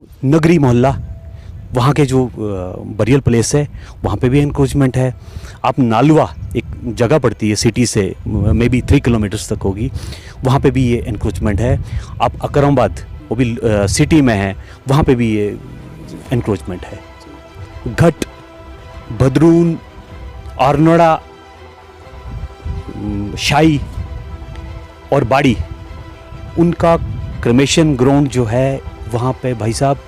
नगरी मोहल्ला, वहाँ के जो बरियल प्लेस है वहाँ पे भी एनक्रोचमेंट है। आप नालवा, एक जगह पड़ती है सिटी से मे बी 3 किलोमीटर्स तक होगी, वहाँ पे भी ये एनक्रोचमेंट है। आप अकरमाबाद, वो भी सिटी में है, वहाँ पे भी ये एनक्रोचमेंट है। घट, भदरून, आरनोड़ा, शाही और बाड़ी, उनका क्रेमेशन ग्राउंड जो है वहाँ पे भाई साहब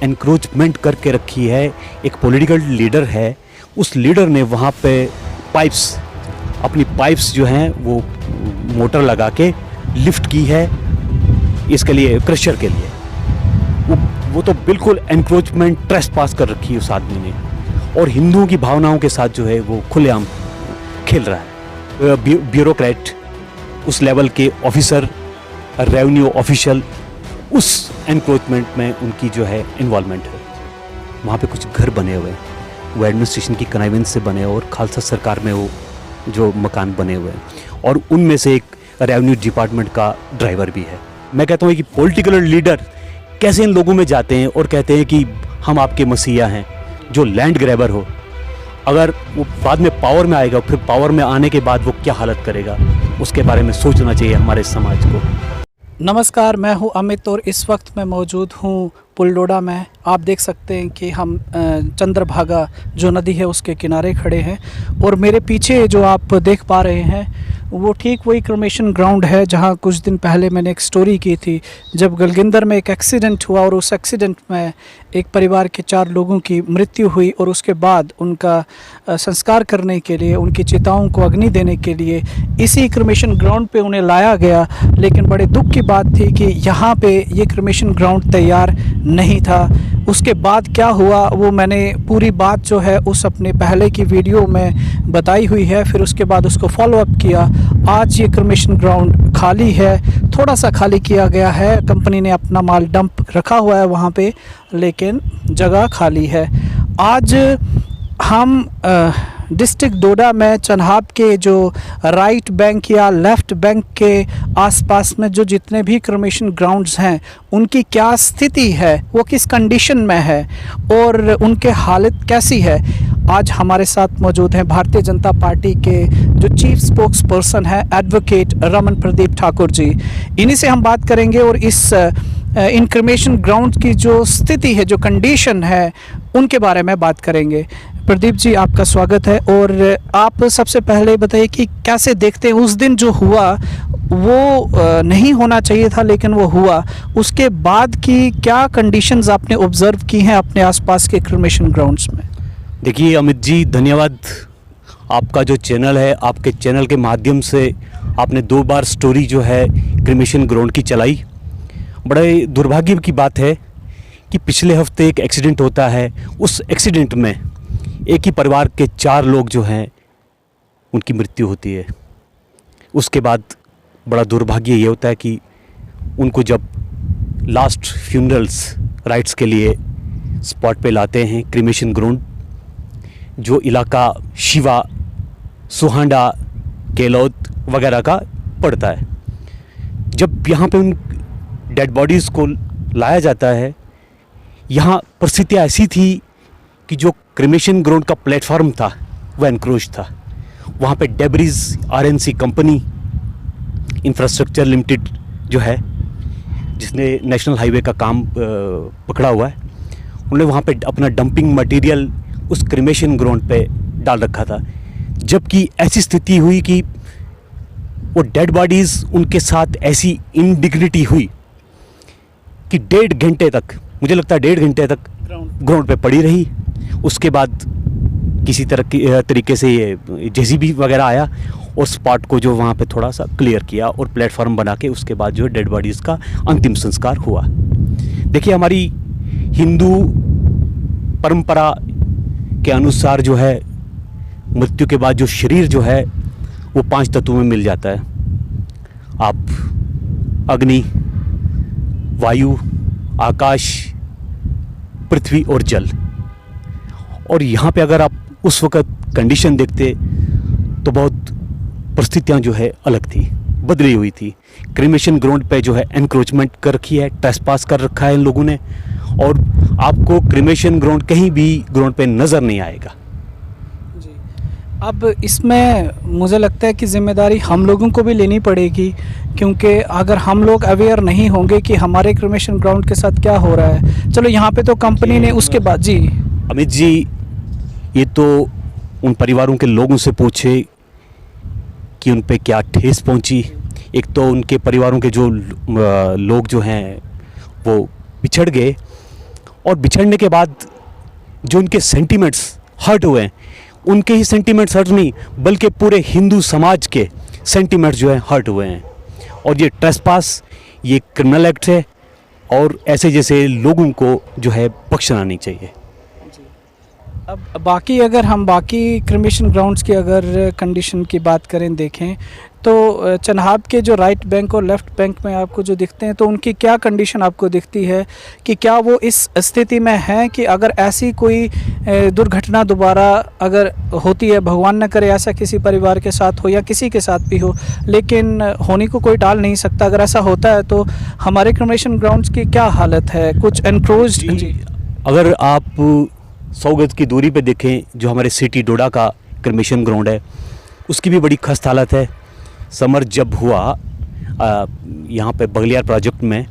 एनक्रोचमेंट करके रखी है। एक पॉलिटिकल लीडर है, उस लीडर ने वहाँ पे पाइप्स, अपनी पाइप्स जो हैं वो मोटर लगा के लिफ्ट की है इसके लिए, क्रशर के लिए। वो तो बिल्कुल एनक्रोचमेंट ट्रेसपास कर रखी है उस आदमी ने, और हिंदुओं की भावनाओं के साथ जो है वो खुलेआम खेल रहा है। ब्यूरोक्रेट, उस लेवल के ऑफिसर, रेवेन्यू ऑफिशियल, उस एनक्रोचमेंट में उनकी जो है इन्वॉल्वमेंट है। वहाँ पे कुछ घर बने हुए हैं, वो एडमिनिस्ट्रेशन की कनाइवेंस से बने, और खालसा सरकार में वो जो मकान बने हुए हैं, और उनमें से एक रेवेन्यू डिपार्टमेंट का ड्राइवर भी है। मैं कहता हूँ कि पॉलिटिकल लीडर कैसे इन लोगों में जाते हैं और कहते हैं कि हम आपके मसीहा हैं, जो लैंड ग्रैबर हो। अगर वो बाद में पावर में आएगा, फिर पावर में आने के बाद वो क्या हालत करेगा, उसके बारे में सोचना चाहिए हमारे समाज को। नमस्कार, मैं हूं अमित और इस वक्त मैं मौजूद हूं पुलडोडा में। आप देख सकते हैं कि हम चंद्रभागा जो नदी है उसके किनारे खड़े हैं, और मेरे पीछे जो आप देख पा रहे हैं वो ठीक वही क्रेमेशन ग्राउंड है जहां कुछ दिन पहले मैंने एक स्टोरी की थी, जब गलगिंदर में एक एक्सीडेंट हुआ और उस एक्सीडेंट में एक परिवार के 4 लोगों की मृत्यु हुई, और उसके बाद उनका संस्कार करने के लिए, उनकी चिताओं को अग्नि देने के लिए इसी क्रेमेशन ग्राउंड पे उन्हें लाया गया। लेकिन बड़े दुख की बात थी कि यहाँ पे ये क्रेमेशन ग्राउंड तैयार नहीं था। उसके बाद क्या हुआ वो मैंने पूरी बात जो है उस अपने पहले की वीडियो में बताई हुई है, फिर उसके बाद उसको फॉलो अप किया। आज ये क्रेमेशन ग्राउंड खाली है, थोड़ा सा खाली किया गया है, कंपनी ने अपना माल डंप रखा हुआ है वहाँ पे, लेकिन जगह खाली है। आज हम डिस्ट्रिक्ट डोडा में चन्हाब के जो राइट बैंक या लेफ़्ट बैंक के आसपास में जो जितने भी क्रेमेशन ग्राउंड्स हैं उनकी क्या स्थिति है, वो किस कंडीशन में है और उनके हालत कैसी है, आज हमारे साथ मौजूद हैं भारतीय जनता पार्टी के जो चीफ स्पोक्स पर्सन है एडवोकेट रमन प्रदीप ठाकुर जी। इन्हीं से हम बात करेंगे और इस इन क्रेमेशन ग्राउंड की जो स्थिति है, जो कंडीशन है, उनके बारे में बात करेंगे। प्रदीप जी, आपका स्वागत है। और आप सबसे पहले बताइए कि कैसे देखते हैं उस दिन जो हुआ वो नहीं होना चाहिए था लेकिन वो हुआ, उसके बाद की क्या कंडीशंस आपने ऑब्जर्व की हैं अपने आसपास के क्रेमेशन ग्राउंड्स में? देखिए अमित जी, धन्यवाद। आपका जो चैनल है, आपके चैनल के माध्यम से आपने 2 बार स्टोरी जो है क्रेमेशन ग्राउंड की चलाई। बड़े दुर्भाग्य की बात है कि पिछले हफ्ते एक एक्सीडेंट होता है, उस एक्सीडेंट में एक ही परिवार के 4 लोग जो हैं उनकी मृत्यु होती है। उसके बाद बड़ा दुर्भाग्य ये होता है कि उनको जब लास्ट फ्यूनरल्स राइट्स के लिए स्पॉट पे लाते हैं, क्रेमेशन ग्राउंड जो इलाका शिवा, सुहांडा, केलौद वगैरह का पड़ता है, जब यहाँ पे उन डेड बॉडीज़ को लाया जाता है, यहाँ परिस्थितियाँ ऐसी थी कि जो क्रेमेशन ग्राउंड का प्लेटफॉर्म था वह एनक्रोच था। वहाँ पे debris RNC company infrastructure limited जो है, जिसने नेशनल हाईवे का काम पकड़ा हुआ है, उन्होंने वहाँ पे अपना डंपिंग मटेरियल उस क्रेमेशन ग्राउंड पे डाल रखा था। जबकि ऐसी स्थिति हुई कि वो डेड बॉडीज़ उनके साथ ऐसी इनडिग्निटी हुई कि 1.5 घंटे तक, मुझे लगता है 1.5 घंटे तक ग्राउंड पे पड़ी रही। उसके बाद किसी तरीके से ये जेसीबी वगैरह आया और स्पॉट को जो वहाँ पे थोड़ा सा क्लियर किया और प्लेटफॉर्म बना के उसके बाद जो डेड बॉडीज़ का अंतिम संस्कार हुआ। देखिए, हमारी हिंदू परंपरा के अनुसार जो है मृत्यु के बाद जो शरीर जो है वो 5 तत्वों में मिल जाता है। आप अग्नि, वायु, आकाश, पृथ्वी और जल। और यहाँ पे अगर आप उस वक़्त कंडीशन देखते तो बहुत परिस्थितियाँ जो है अलग थी, बदली हुई थी। क्रेमेशन ग्राउंड पे जो है एनक्रोचमेंट कर रखी है, ट्रेसपास कर रखा है इन लोगों ने, और आपको क्रिमेशन ग्राउंड कहीं भी ग्राउंड पे नज़र नहीं आएगा। जी। अब इसमें मुझे लगता है कि ज़िम्मेदारी हम लोगों को भी लेनी पड़ेगी, क्योंकि अगर हम लोग अवेयर नहीं होंगे कि हमारे क्रिमेशन ग्राउंड के साथ क्या हो रहा है। चलो यहाँ पे तो कंपनी ने उसके बाद जी अमित जी, ये तो उन परिवारों के लोगों से पूछे कि उन पे क्या ठेस पहुंची। एक तो उनके परिवारों के जो लोग जो हैं वो बिछड़ गए, और बिछड़ने के बाद जो उनके सेंटिमेंट्स हर्ट हुए हैं, उनके ही सेंटिमेंट्स हर्ट नहीं बल्कि पूरे हिंदू समाज के सेंटिमेंट्स जो हैं हर्ट हुए हैं। और ये ट्रेसपास, ये क्रिमिनल एक्ट है, और ऐसे जैसे लोगों को जो है बख्शना नहीं चाहिए। अब बाकी अगर हम बाकी क्रिमेशन ग्राउंड्स की अगर कंडीशन की बात करें, देखें तो चनाब के जो राइट बैंक और लेफ़्ट बैंक में आपको जो दिखते हैं, तो उनकी क्या कंडीशन आपको दिखती है कि क्या वो इस स्थिति में हैं कि अगर ऐसी कोई दुर्घटना दोबारा अगर होती है, भगवान न करे ऐसा किसी परिवार के साथ हो या किसी के साथ भी हो, लेकिन होने को कोई टाल नहीं सकता, अगर ऐसा होता है तो हमारे क्रिमेशन ग्राउंड्स की क्या हालत है? कुछ एनक्रोच्ड जी। अगर आप 100 गज की दूरी पे देखें, जो हमारे सिटी डोडा का क्रिमेशन ग्राउंड है, उसकी भी बड़ी खस्त हालत है। समर जब हुआ यहाँ पे बगलियार प्रोजेक्ट में,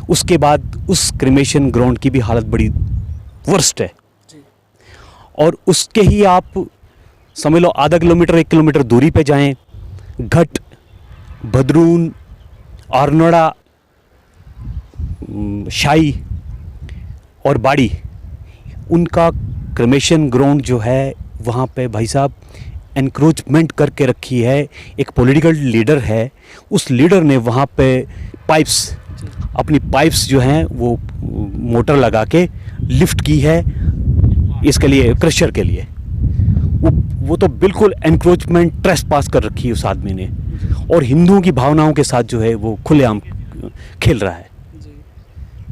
उसके बाद उस क्रिमेशन ग्राउंड की भी हालत बड़ी वर्स्ट है। और उसके ही आप समझ लो आधा किलोमीटर 1 किलोमीटर दूरी पे जाएं, घट, भदरून, आरनोड़ा, शाही और बाड़ी, उनका क्रिमेशन ग्राउंड जो है वहाँ पे भाई साहब एनक्रोचमेंट करके रखी है। एक पॉलिटिकल लीडर है, उस लीडर ने वहाँ पे अपनी पाइप्स जो हैं वो मोटर लगा के लिफ्ट की है इसके लिए, क्रशर के लिए। वो तो बिल्कुल एनक्रोचमेंट ट्रेसपास कर रखी है उस आदमी ने, और हिंदुओं की भावनाओं के साथ जो है वो खुलेआम खेल रहा है।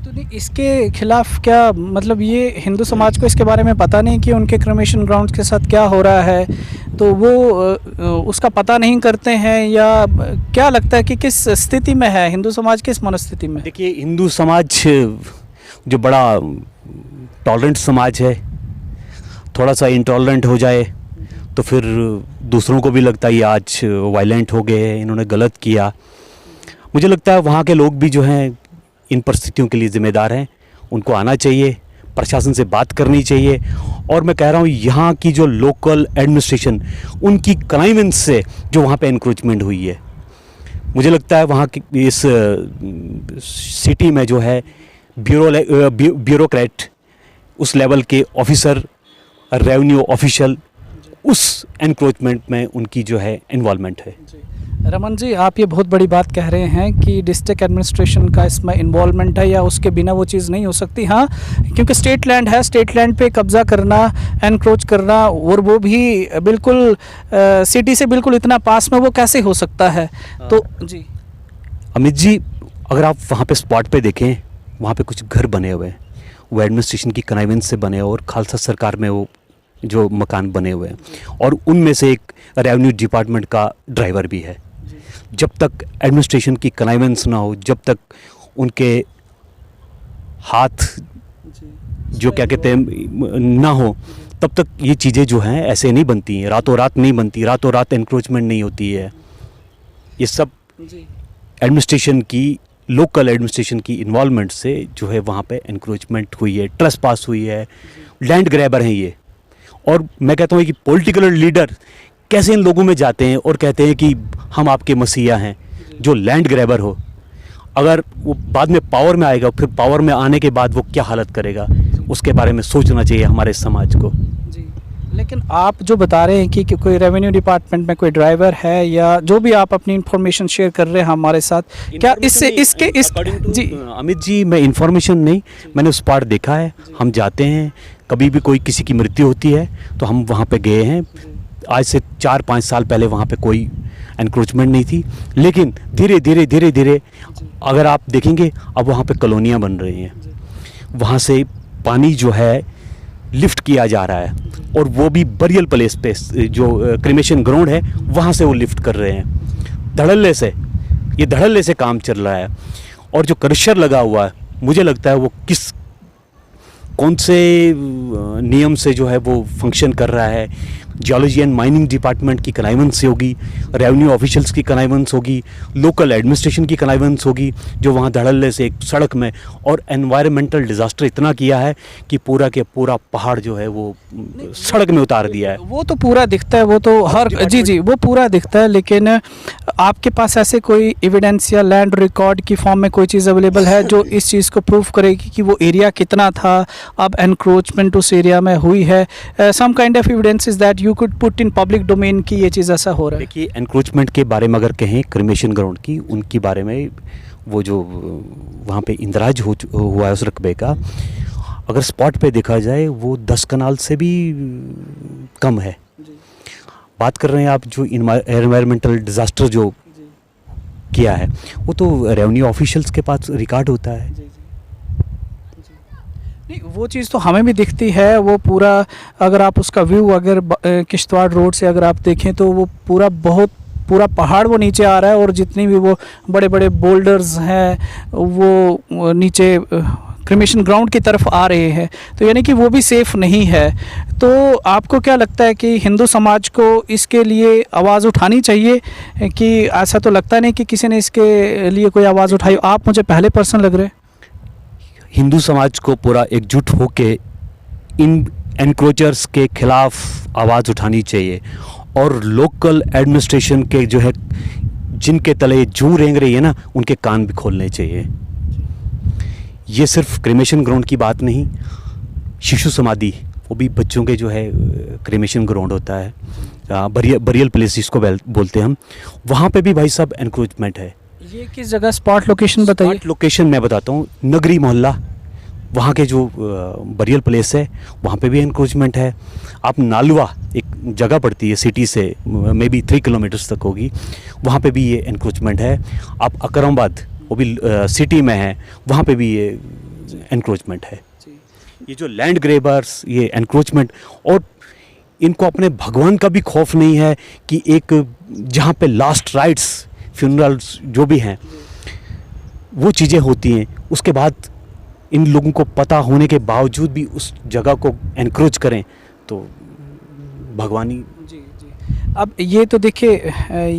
तो नहीं, इसके खिलाफ क्या मतलब ये हिंदू समाज को इसके बारे में पता नहीं कि उनके क्रिमेशन ग्राउंड्स के साथ क्या हो रहा है, तो वो उसका पता नहीं करते हैं, या क्या लगता है कि किस स्थिति में है हिंदू समाज, किस मनस्थिति में? देखिए, हिंदू समाज जो बड़ा टॉलरेंट समाज है, थोड़ा सा इंटॉलरेंट हो जाए तो फिर दूसरों को भी लगता है ये आज वायलेंट हो गए, इन्होंने गलत किया। मुझे लगता है वहाँ के लोग भी जो हैं इन परिस्थितियों के लिए ज़िम्मेदार हैं, उनको आना चाहिए, प्रशासन से बात करनी चाहिए। और मैं कह रहा हूँ यहाँ की जो लोकल एडमिनिस्ट्रेशन, उनकी कनाइवेंस से जो वहाँ पे इंक्रोचमेंट हुई है, मुझे लगता है वहाँ की इस सिटी में जो है ब्यूरोक्रेट, उस लेवल के ऑफिसर, रेवेन्यू ऑफिशियल, उस एनक्रोचमेंट में उनकी जो है इन्वॉल्वमेंट है। रमन जी, आप ये बहुत बड़ी बात कह रहे हैं कि डिस्ट्रिक्ट एडमिनिस्ट्रेशन का इसमें इन्वॉल्वमेंट है, या उसके बिना वो चीज़ नहीं हो सकती। हाँ, क्योंकि स्टेट लैंड है, स्टेट लैंड पे कब्ज़ा करना, एनक्रोच करना, और वो भी बिल्कुल सिटी से बिल्कुल इतना पास में, वो कैसे हो सकता है? तो जी अमित जी, अगर आप वहाँ पे स्पॉट पे देखें, वहाँ पे कुछ घर बने हुए हैं, वो एडमिनिस्ट्रेशन की कनाइवेंस से बने हुए, और खालसा सरकार में वो जो मकान बने हुए हैं, और उनमें से एक रेवेन्यू डिपार्टमेंट का ड्राइवर भी है। जब तक एडमिनिस्ट्रेशन की कनाइवेंस ना हो, जब तक उनके हाथ जो क्या कहते हैं ना हो, तब तक ये चीज़ें जो हैं ऐसे नहीं बनती हैं, रातों रात नहीं बनती, रातों रात एनक्रोचमेंट नहीं होती है। ये सब एडमिनिस्ट्रेशन की, लोकल एडमिनिस्ट्रेशन की इन्वॉल्वमेंट से जो है वहाँ पे एनक्रोचमेंट हुई है, ट्रेसपास हुई है, लैंड ग्रैबर हैं ये। और मैं कहता हूँ कि पॉलिटिकल लीडर कैसे इन लोगों में जाते हैं और कहते हैं कि हम आपके मसीहा हैं, जो लैंड ग्रैबर हो। अगर वो बाद में पावर में आएगा, फिर पावर में आने के बाद वो क्या हालत करेगा, उसके बारे में सोचना चाहिए हमारे समाज को। जी, लेकिन आप जो बता रहे हैं कि कोई रेवेन्यू डिपार्टमेंट में कोई ड्राइवर है, या जो भी आप अपनी इन्फॉर्मेशन शेयर कर रहे हैं हमारे साथ, क्या इससे इसके इस जी अमित जी, मैं इन्फॉर्मेशन नहीं, मैंने उस पार देखा है। हम जाते हैं, कभी भी कोई किसी की मृत्यु होती है तो हम वहाँ पे गए हैं। आज से 4-5 साल पहले वहाँ पे कोई एनक्रोचमेंट नहीं थी, लेकिन धीरे धीरे अगर आप देखेंगे अब वहाँ पे कॉलोनियाँ बन रही हैं, वहाँ से पानी जो है लिफ्ट किया जा रहा है, और वो भी बरियल प्लेस पे जो क्रिमेशन ग्राउंड है वहाँ से वो लिफ्ट कर रहे हैं। धड़ल्ले से काम चल रहा है। और जो क्रशर लगा हुआ है, मुझे लगता है वो किस कौन से नियम से जो है वो फंक्शन कर रहा है। जियोलॉजी एंड माइनिंग डिपार्टमेंट की कनाइवेंस से होगी, रेवेन्यू ऑफिशियल्स की कनाइवेंस होगी, लोकल एडमिनिस्ट्रेशन की कनाइवेंस होगी, जो वहाँ धड़ल्ले से एक सड़क में, और एनवायरमेंटल डिज़ास्टर इतना किया है कि पूरा के पूरा पहाड़ जो है वो सड़क में उतार दिया है। वो तो पूरा दिखता है, वो तो हर जी वो पूरा दिखता है, लेकिन आपके पास ऐसे कोई एविडेंस या लैंड रिकॉर्ड की फॉर्म में कोई चीज़ अवेलेबल है जो इस चीज़ को प्रूव करेगी कि वो एरिया कितना था, अब एनक्रोचमेंट उस एरिया में हुई है? Some kind of evidences that you could put in public domain की ये चीज़ ऐसा हो रहा है? देखिए, एनक्रोचमेंट के बारे में अगर कहें क्रिमेशन ग्राउंड की, उनके बारे में वो जो वहाँ पे इंदराज हुआ है उस रकबे का, अगर स्पॉट पे देखा जाए वो 10 कनाल से भी कम है। बात कर रहे हैं आप जो एनवायरमेंटल डिज़ास्टर जो किया है, वो तो रेवेन्यू ऑफिशियल्स के पास रिकॉर्ड होता है। नहीं, वो चीज़ तो हमें भी दिखती है, वो पूरा अगर आप उसका व्यू अगर किश्तवाड़ रोड से अगर आप देखें तो वो पूरा पहाड़ वो नीचे आ रहा है, और जितनी भी वो बड़े बड़े बोल्डर्स हैं वो नीचे क्रिमेशन ग्राउंड की तरफ आ रहे हैं, तो यानी कि वो भी सेफ़ नहीं है। तो आपको क्या लगता है कि हिंदू समाज को इसके लिए आवाज़ उठानी चाहिए? कि ऐसा तो लगता नहीं कि किसी ने इसके लिए कोई आवाज़ उठाई। आप मुझे पहले पर्सन लग रहे हैं। हिंदू समाज को पूरा एकजुट होके इन एनक्रोचर्स के खिलाफ आवाज़ उठानी चाहिए, और लोकल एडमिनिस्ट्रेशन के जो है जिनके तले जूं रेंग रही है ना, उनके कान भी खोलने चाहिए। ये सिर्फ क्रिमेशन ग्राउंड की बात नहीं, शिशु समाधि वो भी बच्चों के जो है क्रिमेशन ग्राउंड होता है, बरियल प्लेस जिसको बोलते हैं हम, वहाँ पे भी भाई साहब एनक्रोचमेंट है। ये किस जगह स्पॉट लोकेशन बताइए? स्पॉट लोकेशन मैं बताता हूँ, नगरी मोहल्ला, वहाँ के जो बरियल प्लेस है वहाँ पे भी एनक्रोचमेंट है। आप नालवा एक जगह पड़ती है सिटी से मे बी 3 किलोमीटर्स तक होगी, वहाँ पे भी ये एनक्रोचमेंट है। आप अकरमाबाद, वो भी सिटी में है, वहाँ पे भी ये एनक्रोचमेंट है। ये जो लैंड ग्रेबर्स, ये एनक्रोचमेंट, और इनको अपने भगवान का भी खौफ नहीं है कि एक जहाँ पे लास्ट राइट्स, फ्यूनरल्स जो भी हैं वो चीज़ें होती हैं, उसके बाद इन लोगों को पता होने के बावजूद भी उस जगह को एनक्रोच करें, तो भगवानी। जी। अब ये तो देखिए,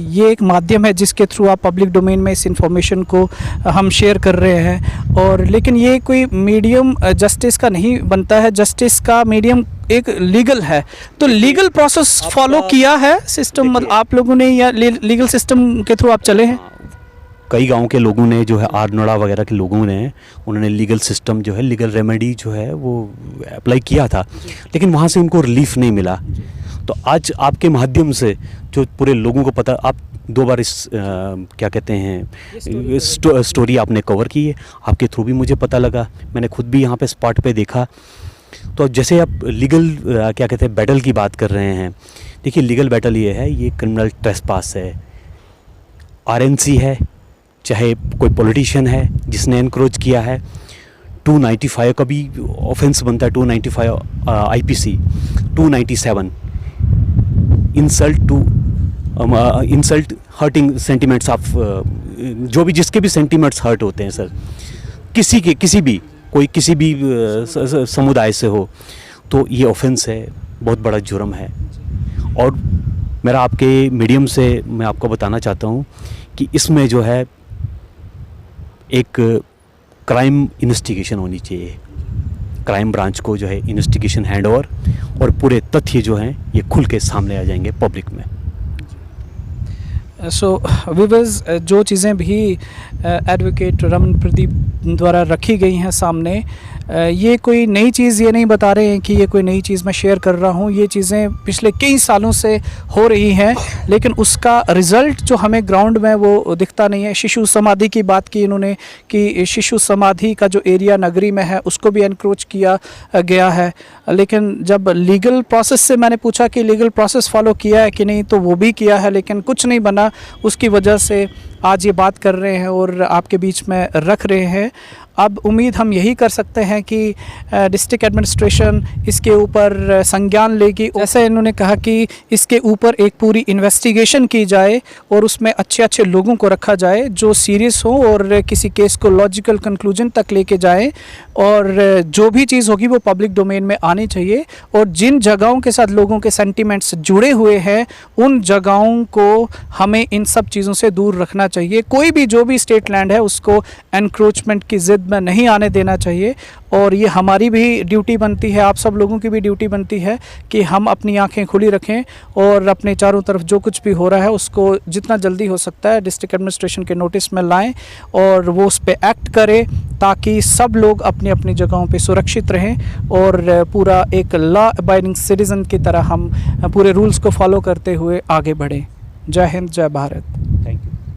ये एक माध्यम है जिसके थ्रू आप पब्लिक डोमेन में इस इंफॉर्मेशन को हम शेयर कर रहे हैं, और लेकिन ये कोई मीडियम जस्टिस का नहीं बनता है। जस्टिस का मीडियम एक लीगल है, तो लीगल प्रोसेस फॉलो किया है सिस्टम, मतलब आप लोगों ने, या लीगल सिस्टम के थ्रू आप चले हैं? कई गांव के लोगों ने जो है, आरनोड़ा वगैरह के लोगों ने, उन्होंने लीगल सिस्टम जो है, लीगल रेमेडी जो है वो अप्लाई किया था, लेकिन वहाँ से उनको रिलीफ नहीं मिला। तो आज आपके माध्यम से जो पूरे लोगों को पता, आप 2 बार इस क्या कहते हैं स्टोरी आपने कवर की है, आपके थ्रू भी मुझे पता लगा, मैंने खुद भी यहाँ पे स्पॉट पे देखा। तो जैसे आप लीगल क्या कहते हैं बैटल की बात कर रहे हैं, देखिए लीगल बैटल ये है, ये क्रिमिनल ट्रेसपास है, आरएनसी है, चाहे कोई पॉलिटिशियन है जिसने एनक्रोच किया है, 295 का भी ऑफेंस बनता है, 295 IPC, 297 insult hurting sentiments of, जो भी जिसके भी सेंटिमेंट्स हर्ट होते हैं सर, किसी भी समुदाय से हो, तो ये ऑफेंस है, बहुत बड़ा जुर्म है। और मेरा आपके मीडियम से मैं आपको बताना चाहता हूँ कि इसमें जो है एक क्राइम इन्वेस्टिगेशन होनी चाहिए, क्राइम ब्रांच को जो है इन्वेस्टिगेशन हैंड ओवर, और पूरे तथ्य जो हैं ये खुल के सामने आ जाएंगे पब्लिक में। सो व्यूअर्स, जो चीज़ें भी एडवोकेट रमन प्रदीप द्वारा रखी गई हैं सामने, ये कोई नई चीज़ ये नहीं बता रहे हैं कि ये कोई नई चीज़ मैं शेयर कर रहा हूँ। ये चीज़ें पिछले कई सालों से हो रही हैं, लेकिन उसका रिज़ल्ट जो हमें ग्राउंड में वो दिखता नहीं है। शिशु समाधि की बात की इन्होंने कि शिशु समाधि का जो एरिया नगरी में है उसको भी एनक्रोच किया गया है, लेकिन जब लीगल प्रोसेस से मैंने पूछा कि लीगल प्रोसेस फॉलो किया है कि नहीं, तो वो भी किया है, लेकिन कुछ नहीं बना। उसकी वजह से आज ये बात कर रहे हैं और आपके बीच में रख रहे हैं। अब उम्मीद हम यही कर सकते हैं कि डिस्ट्रिक्ट एडमिनिस्ट्रेशन इसके ऊपर संज्ञान लेगी। जैसे इन्होंने कहा कि इसके ऊपर एक पूरी इन्वेस्टिगेशन की जाए और उसमें अच्छे अच्छे लोगों को रखा जाए जो सीरियस हो और किसी केस को लॉजिकल कंक्लूजन तक लेके जाए, और जो भी चीज़ होगी वो पब्लिक डोमेन में आनी चाहिए। और जिन जगहों के साथ लोगों के सेंटिमेंट्स जुड़े हुए हैं उन जगहों को हमें इन सब चीज़ों से दूर रखना चाहिए। कोई भी जो भी स्टेट लैंड है उसको एनक्रोचमेंट की ज़िद में नहीं आने देना चाहिए। और ये हमारी भी ड्यूटी बनती है, आप सब लोगों की भी ड्यूटी बनती है कि हम अपनी आंखें खुली रखें और अपने चारों तरफ जो कुछ भी हो रहा है उसको जितना जल्दी हो सकता है डिस्ट्रिक्ट एडमिनिस्ट्रेशन के नोटिस में लाएं और वो उस पर एक्ट करें, ताकि सब लोग अपनी अपनी जगहों पे सुरक्षित रहें और पूरा एक लॉ अबाइडिंग सिटीज़न की तरह हम पूरे रूल्स को फॉलो करते हुए आगे बढ़ें। जय हिंद, जय भारत।